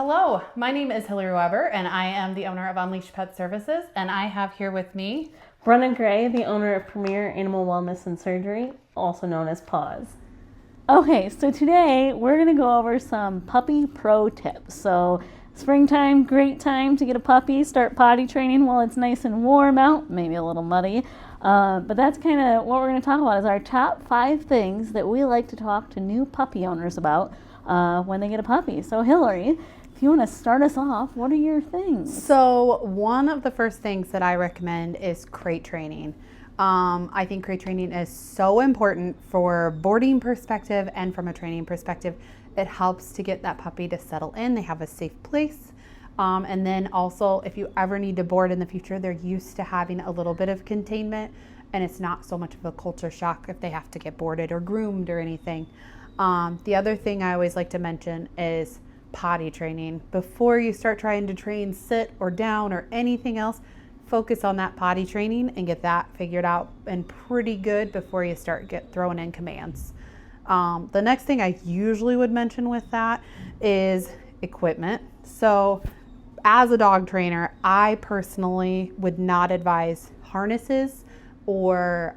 Hello, my name is Hillary Weber and I am the owner of Unleashed Pet Services, and I have here with me Brenna Gray, the owner of Premier Animal Wellness and Surgery, also known as PAWS. Okay, so today we're going to go over some puppy pro tips. So springtime, great time to get a puppy, start potty training while it's nice and warm out, maybe a little muddy. But that's kind of what we're going to talk about is our top 5 things that we like to talk to new puppy owners about when they get a puppy. So Hillary, if you want to start us off, what are your things? So one of the first things that I recommend is crate training. I think crate training is so important for boarding perspective and from a training perspective. It helps to get that puppy to settle in. They have a safe place. And then also, if you ever need to board in the future, they're used to having a little bit of containment, and it's not so much of a culture shock if they have to get boarded or groomed or anything. The other thing I always like to mention is potty training. Before you start trying to train sit or down or anything else, focus on that potty training and get that figured out and pretty good before you start throwing in commands. The next thing I usually would mention with that is equipment. So as a dog trainer, I personally would not advise harnesses or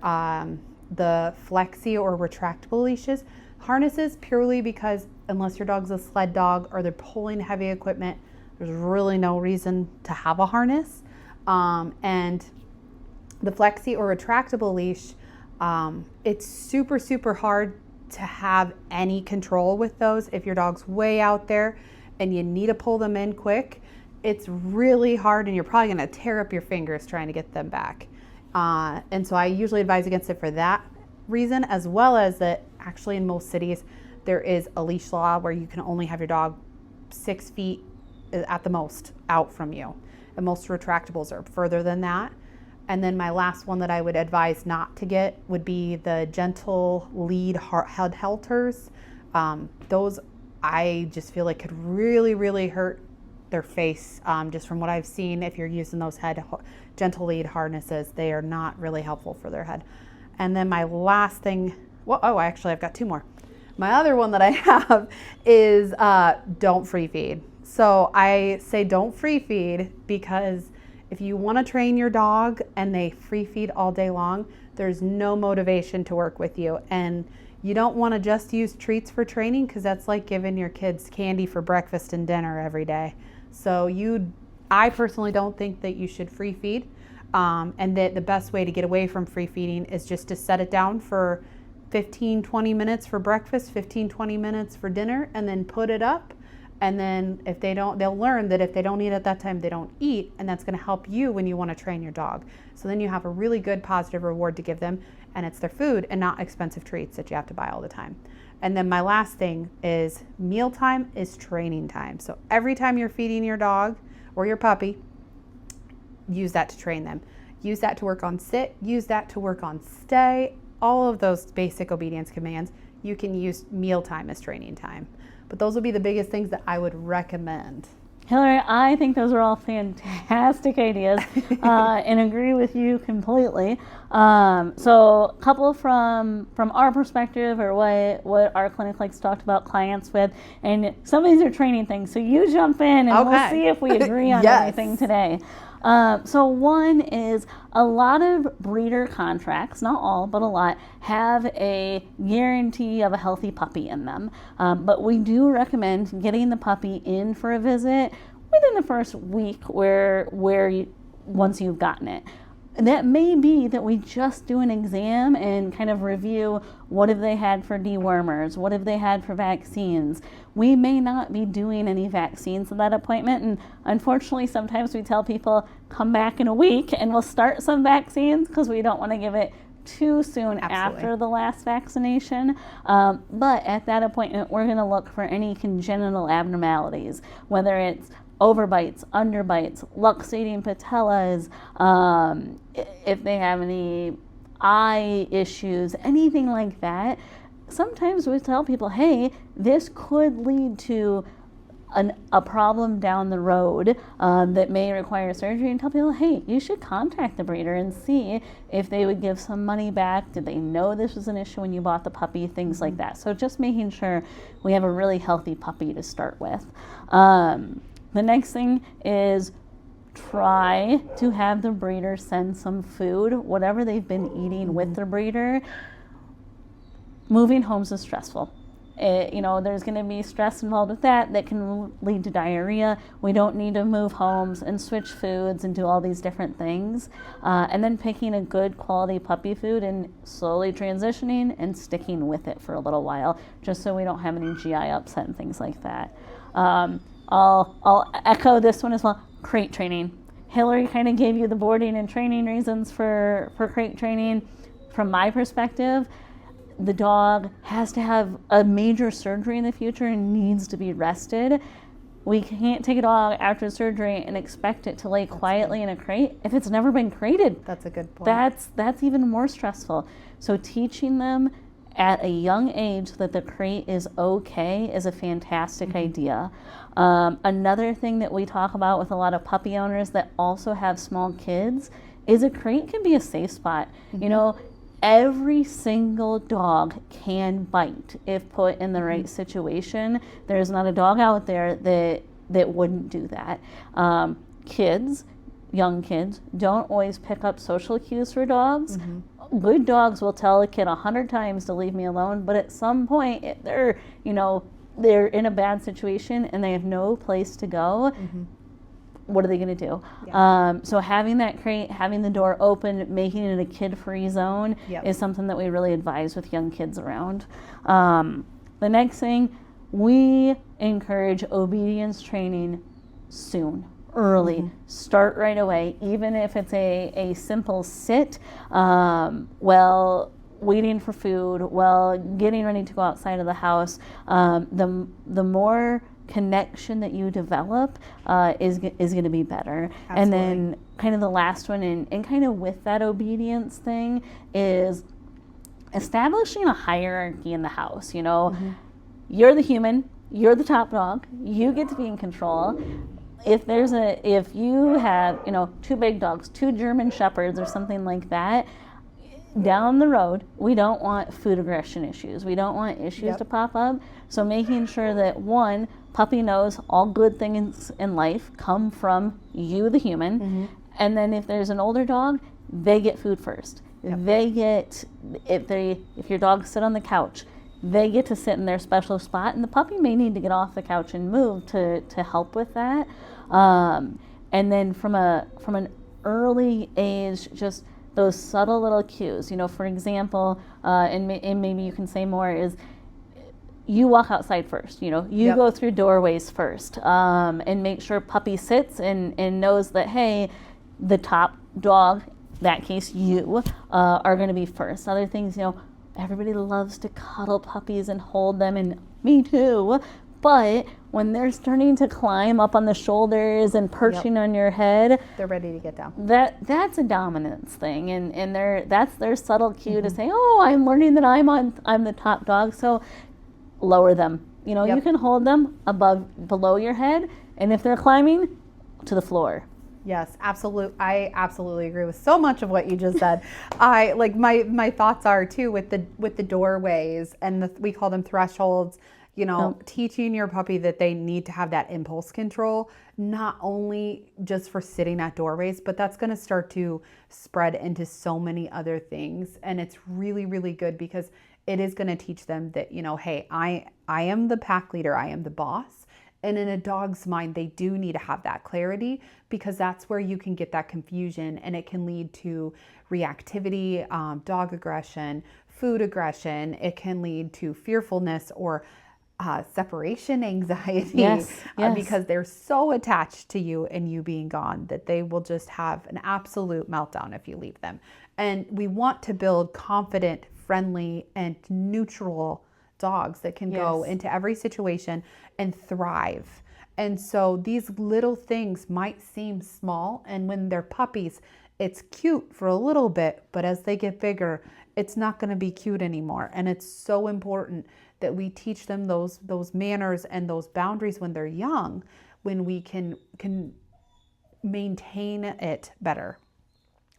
the flexi or retractable leashes. Harnesses purely because unless your dog's a sled dog or they're pulling heavy equipment, there's really no reason to have a harness. And the flexi or retractable leash, it's super hard to have any control with those. If your dog's way out there and you need to pull them in quick, it's really hard and you're probably going to tear up your fingers trying to get them back. And so I usually advise against it for that reason, as well as that actually in most cities there is a leash law where you can only have your dog 6 feet at the most out from you, and most retractables are further than that. And then my last one that I would advise not to get would be the gentle lead head halters. Those I just feel like could really hurt their face. Just from what I've seen, if you're using those gentle lead harnesses, they are not really helpful for their head. And then my last thing, I've got 2 more. My other one that I have is don't free feed. So I say don't free feed because if you want to train your dog and they free feed all day long, there's no motivation to work with you. And you don't want to just use treats for training because that's like giving your kids candy for breakfast and dinner every day. So I personally don't think that you should free feed. And that the best way to get away from free feeding is just to set it down for 15-20 minutes for breakfast, 15-20 minutes for dinner, and then put it up. And then if they don't, they'll learn that if they don't eat at that time, they don't eat, and that's going to help you when you want to train your dog. So then you have a really good positive reward to give them, and it's their food and not expensive treats that you have to buy all the time. And then my last thing is mealtime is training time. So every time you're feeding your dog or your puppy, use that to train them. Use that to work on sit, use that to work on stay, all of those basic obedience commands. You can use mealtime as training time. But those would be the biggest things that I would recommend. Hillary, I think those are all fantastic ideas and agree with you completely. So a couple from our perspective or what our clinic likes to talk about clients with, and some of these are training things. So you jump in and we'll see if we agree on Yes. anything today. So one is a lot of breeder contracts, not all, but a lot, have a guarantee of a healthy puppy in them. But we do recommend getting the puppy in for a visit within the first week once you've gotten it. That may be that we just do an exam and kind of review what have they had for dewormers, what have they had for vaccines. We may not be doing any vaccines at that appointment, and unfortunately sometimes we tell people come back in a week and we'll start some vaccines because we don't want to give it too soon after the last vaccination. But at that appointment we're going to look for any congenital abnormalities, whether it's overbites, underbites, luxating patellas, if they have any eye issues, anything like that. Sometimes we tell people, hey, this could lead to a problem down the road that may require surgery, and tell people, hey, you should contact the breeder and see if they would give some money back. Did they know this was an issue when you bought the puppy? Things like that. So just making sure we have a really healthy puppy to start with. The next thing is try to have the breeder send some food, whatever they've been eating with the breeder. Moving homes is stressful. There's going to be stress involved with that can lead to diarrhea. We don't need to move homes and switch foods and do all these different things. And then picking a good quality puppy food and slowly transitioning and sticking with it for a little while, just so we don't have any GI upset and things like that. I'll echo this one as well. Crate training. Hillary kind of gave you the boarding and training reasons for crate training. From my perspective, the dog has to have a major surgery in the future and needs to be rested. We can't take a dog after surgery and expect it to lay quietly in a crate if it's never been crated. That's a good point. That's even more stressful. So teaching them at a young age that the crate is okay is a fantastic idea. Another thing that we talk about with a lot of puppy owners that also have small kids is a crate can be a safe spot. Every single dog can bite if put in the right situation. There's not a dog out there that wouldn't do that. Young kids, don't always pick up social cues for dogs. Good dogs will tell a kid 100 times to leave me alone, but at some point they're in a bad situation and they have no place to go. What are they going to do? Yeah. So having that crate, having the door open, making it a kid-free zone is something that we really advise with young kids around. The next thing, we encourage obedience training soon, early. Start right away, even if it's a simple sit while waiting for food, while getting ready to go outside of the house. The more connection that you develop is going to be better. Absolutely. And then kind of the last one, and kind of with that obedience thing, is establishing a hierarchy in the house. You're the human, you're the top dog, you get to be in control. If you have 2 big dogs, 2 German Shepherds or something like that, down the road, we don't want food aggression issues. We don't want issues to pop up. So making sure that, one, puppy knows all good things in life come from you, the human. And then if there's an older dog, they get food first. They get, if your dog sit on the couch, they get to sit in their special spot, and the puppy may need to get off the couch and move to help with that. And then from an early age, just those subtle little cues, for example, and maybe you can say more, is you walk outside first, you go through doorways first, and make sure puppy sits and knows that, hey, the top dog, that case you, are going to be first. Other things, everybody loves to cuddle puppies and hold them, and me too. But when they're starting to climb up on the shoulders and perching on your head, they're ready to get down. That's a dominance thing, and that's their subtle cue to say, oh, I'm learning that I'm the top dog. So lower them. You can hold them below your head, and if they're climbing, to the floor. Yes, absolutely. I absolutely agree with so much of what you just said. I like my thoughts are too with the doorways and we call them thresholds. Teaching your puppy that they need to have that impulse control, not only just for sitting at doorways, but that's going to start to spread into so many other things. And it's really, really good because it is going to teach them that, hey, I am the pack leader, I am the boss. And in a dog's mind, they do need to have that clarity, because that's where you can get that confusion, and it can lead to reactivity, dog aggression, food aggression. It can lead to fearfulness or separation anxiety, because they're so attached to you and you being gone that they will just have an absolute meltdown if you leave them. And we want to build confident, friendly, and neutral dogs that can go into every situation and thrive. And so these little things might seem small, and when they're puppies, it's cute for a little bit, but as they get bigger, it's not going to be cute anymore. And it's so important that we teach them those manners and those boundaries when they're young, when we can maintain it better.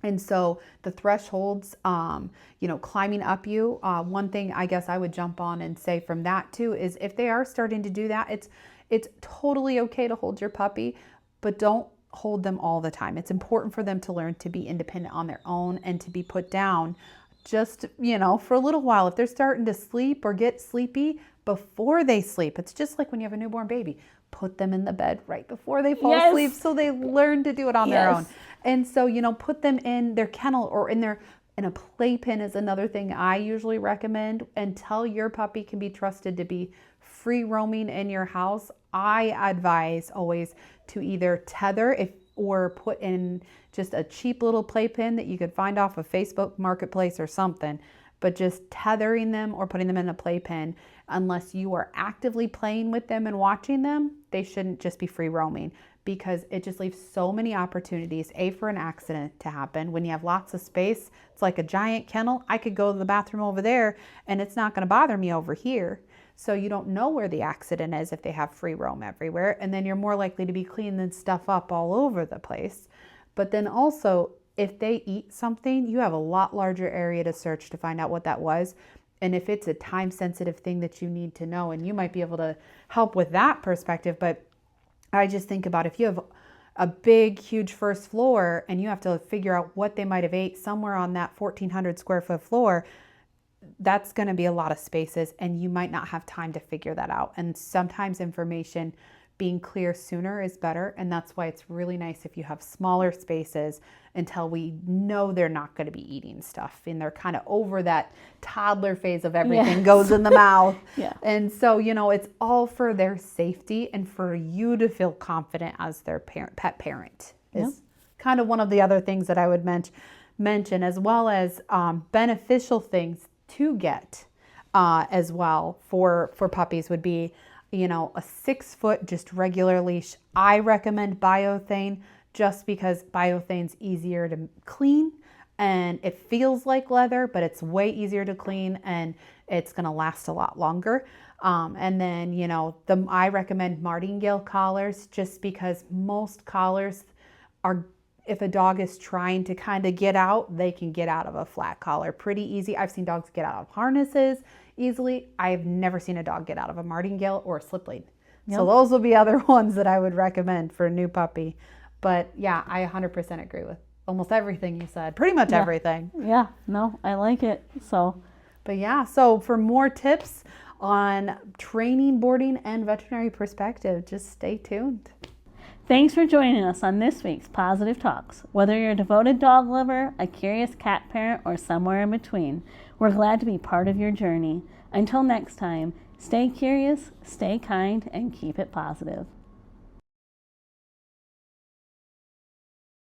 And so the thresholds, climbing up you, one thing I guess I would jump on and say from that too is if they are starting to do that, it's totally okay to hold your puppy, but don't hold them all the time. It's important for them to learn to be independent on their own and to be put down just, for a little while. If they're starting to sleep or get sleepy before they sleep, it's just like when you have a newborn baby. Put them in the bed right before they fall asleep so they learn to do it on their own. And so, put them in their kennel or in a playpen is another thing I usually recommend. Until your puppy can be trusted to be free roaming in your house, I advise always to either tether or put in just a cheap little playpen that you could find off of Facebook Marketplace or something. But just tethering them or putting them in a playpen, unless you are actively playing with them and watching them, they shouldn't just be free roaming, because it just leaves so many opportunities, for an accident to happen. When you have lots of space, it's like a giant kennel. I could go to the bathroom over there and it's not going to bother me over here. So you don't know where the accident is if they have free roam everywhere. And then you're more likely to be cleaning stuff up all over the place. But then also, if they eat something, you have a lot larger area to search to find out what that was. And if it's a time sensitive thing that you need to know, and you might be able to help with that perspective. But I just think about if you have a big, huge first floor and you have to figure out what they might have ate somewhere on that 1,400 square foot floor, that's going to be a lot of spaces and you might not have time to figure that out. And sometimes information being clear sooner is better. And that's why it's really nice if you have smaller spaces until we know they're not going to be eating stuff and they're kind of over that toddler phase of everything goes in the mouth. And so, it's all for their safety and for you to feel confident as their pet parent is kind of one of the other things that I would mention, as well as beneficial things to get as well for puppies would be, a 6 foot just regular leash. I recommend Biothane just because Biothane's easier to clean and it feels like leather, but it's way easier to clean and it's going to last a lot longer. And then, I recommend Martingale collars just because most collars are, if a dog is trying to kind of get out, they can get out of a flat collar pretty easy. I've seen dogs get out of harnesses easily. I've never seen a dog get out of a martingale or a slip lead. So those will be other ones that I would recommend for a new puppy. But yeah, I 100% agree with almost everything you said. Pretty much everything. Yeah, no, I like it. But yeah, so for more tips on training, boarding, and veterinary perspective, just stay tuned. Thanks for joining us on this week's Positive Talks. Whether you're a devoted dog lover, a curious cat parent, or somewhere in between, we're glad to be part of your journey. Until next time, stay curious, stay kind, and keep it positive.